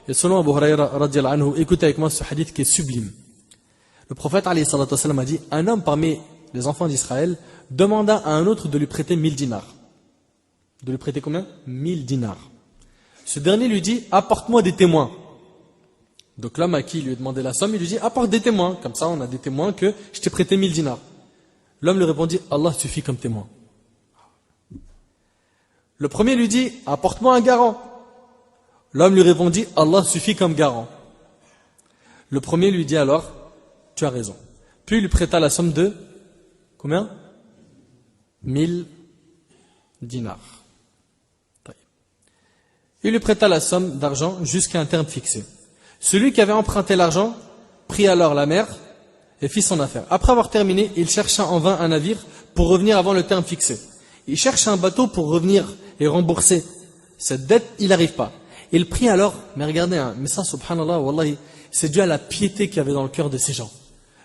Et selon Abu Huraira radiyallahu anhu, écoutez avec moi ce hadith qui est sublime. Le prophète alayhi salatu wasallam a dit, un homme parmi les enfants d'Israël demanda à un autre de lui prêter 1000 dinars. De lui prêter combien? 1000 dinars. Ce dernier lui dit, apporte-moi des témoins. Donc l'homme à qui il lui a demandé la somme, il lui dit, apporte des témoins. Comme ça, on a des témoins que je t'ai prêté 1000 dinars. L'homme lui répondit, Allah suffit comme témoin. Le premier lui dit, apporte-moi un garant. L'homme lui répondit, Allah suffit comme garant. Le premier lui dit alors, tu as raison. Puis il lui prêta la somme de, combien? 1000 dinars. Il lui prêta la somme d'argent jusqu'à un terme fixé. Celui qui avait emprunté l'argent prit alors la mer et fit son affaire. Après avoir terminé, il chercha en vain un navire pour revenir avant le terme fixé. Il cherche un bateau pour revenir et rembourser cette dette, il n'arrive pas. Il prie alors, mais regardez, mais ça, subhanallah, wallahi, c'est dû à la piété qu'il y avait dans le cœur de ces gens.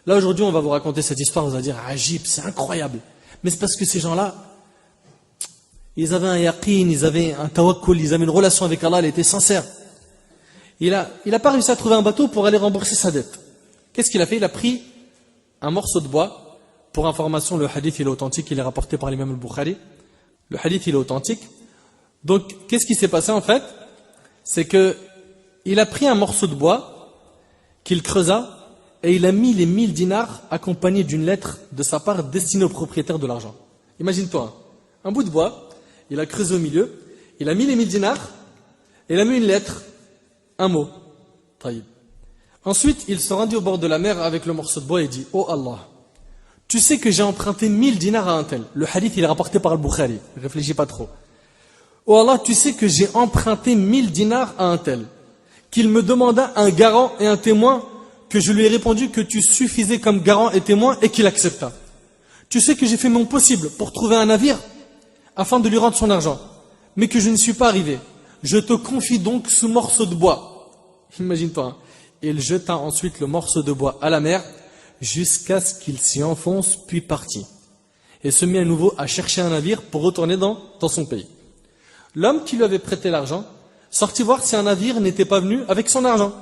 Là, aujourd'hui, on va vous raconter cette histoire, vous allez dire, ajib, c'est incroyable. Mais c'est parce que ces gens-là, ils avaient un yaqin, ils avaient un tawakkul, ils avaient une relation avec Allah, elle était sincère. Il a pas réussi à trouver un bateau pour aller rembourser sa dette. Qu'est-ce qu'il a fait? Il a pris un morceau de bois. Pour information, le hadith il est authentique, il est rapporté par l'imam al-Bukhari. Le hadith il est authentique. Donc, qu'est-ce qui s'est passé en fait? C'est que il a pris un morceau de bois qu'il creusa et il a mis les 1000 dinars accompagnés d'une lettre de sa part destinée au propriétaire de l'argent. Imagine-toi, un bout de bois. Il a creusé au milieu, il a mis les 1000 dinars, et il a mis une lettre, un mot. Taïb. Ensuite, il se rendit au bord de la mer avec le morceau de bois et dit, oh Allah, tu sais que j'ai emprunté 1000 dinars à un tel. Le hadith, il est rapporté par Al-Bukhari. Réfléchis pas trop. Oh Allah, tu sais que j'ai emprunté 1000 dinars à un tel. Qu'il me demanda un garant et un témoin, que je lui ai répondu que tu suffisais comme garant et témoin et qu'il accepta. Tu sais que j'ai fait mon possible pour trouver un navire afin de lui rendre son argent, mais que je ne suis pas arrivé. Je te confie donc ce morceau de bois. Imagine-toi. Hein. Il jeta ensuite le morceau de bois à la mer, jusqu'à ce qu'il s'y enfonce, puis partit. Et se mit à nouveau à chercher un navire pour retourner dans son pays. L'homme qui lui avait prêté l'argent sortit voir si un navire n'était pas venu avec son argent.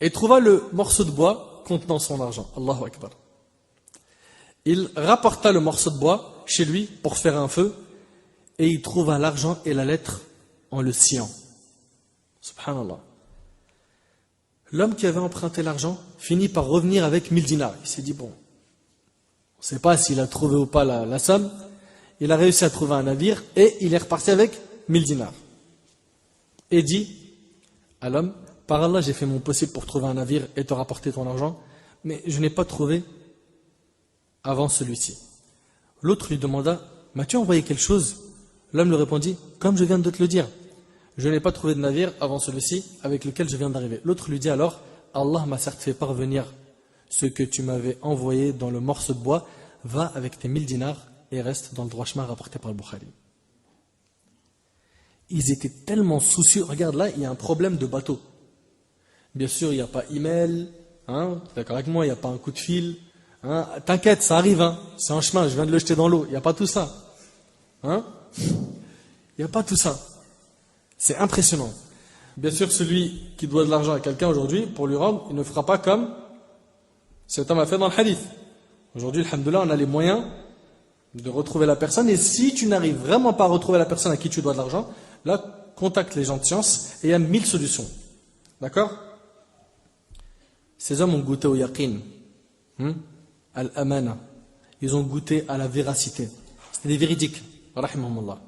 Et trouva le morceau de bois contenant son argent. Allahu Akbar. Il rapporta le morceau de bois chez lui pour faire un feu et il trouva l'argent et la lettre en le sciant. Subhanallah. L'homme qui avait emprunté l'argent finit par revenir avec 1000 dinars. Il s'est dit, bon, on ne sait pas s'il a trouvé ou pas la somme. Il a réussi à trouver un navire et il est reparti avec 1000 dinars. Et dit à l'homme, par Allah, j'ai fait mon possible pour trouver un navire et te rapporter ton argent, mais je n'ai pas trouvé avant celui-ci. L'autre lui demanda, m'as-tu envoyé quelque chose? L'homme lui répondit, comme je viens de te le dire, je n'ai pas trouvé de navire avant celui-ci avec lequel je viens d'arriver. L'autre lui dit alors, Allah m'a certes fait parvenir ce que tu m'avais envoyé dans le morceau de bois, va avec tes 1000 dinars et reste dans le droit chemin rapporté par le Bukhari. Ils étaient tellement soucieux, regarde là, il y a un problème de bateau. Bien sûr, il n'y a pas email, hein, d'accord avec moi, il n'y a pas un coup de fil. Hein, t'inquiète, ça arrive, hein, c'est en chemin, je viens de le jeter dans l'eau. Il n'y a pas tout ça. Hein, il n'y a pas tout ça. C'est impressionnant. Bien sûr, celui qui doit de l'argent à quelqu'un aujourd'hui, pour lui rendre, il ne fera pas comme cet homme a fait dans le hadith. Aujourd'hui, alhamdoulilah, on a les moyens de retrouver la personne. Et si tu n'arrives vraiment pas à retrouver la personne à qui tu dois de l'argent, là, contacte les gens de science et il y a 1000 solutions. D'accord? Ces hommes ont goûté au yaqin. Al-amana. Ils ont goûté à la véracité. C'était des véridiques. Rahimahumullah.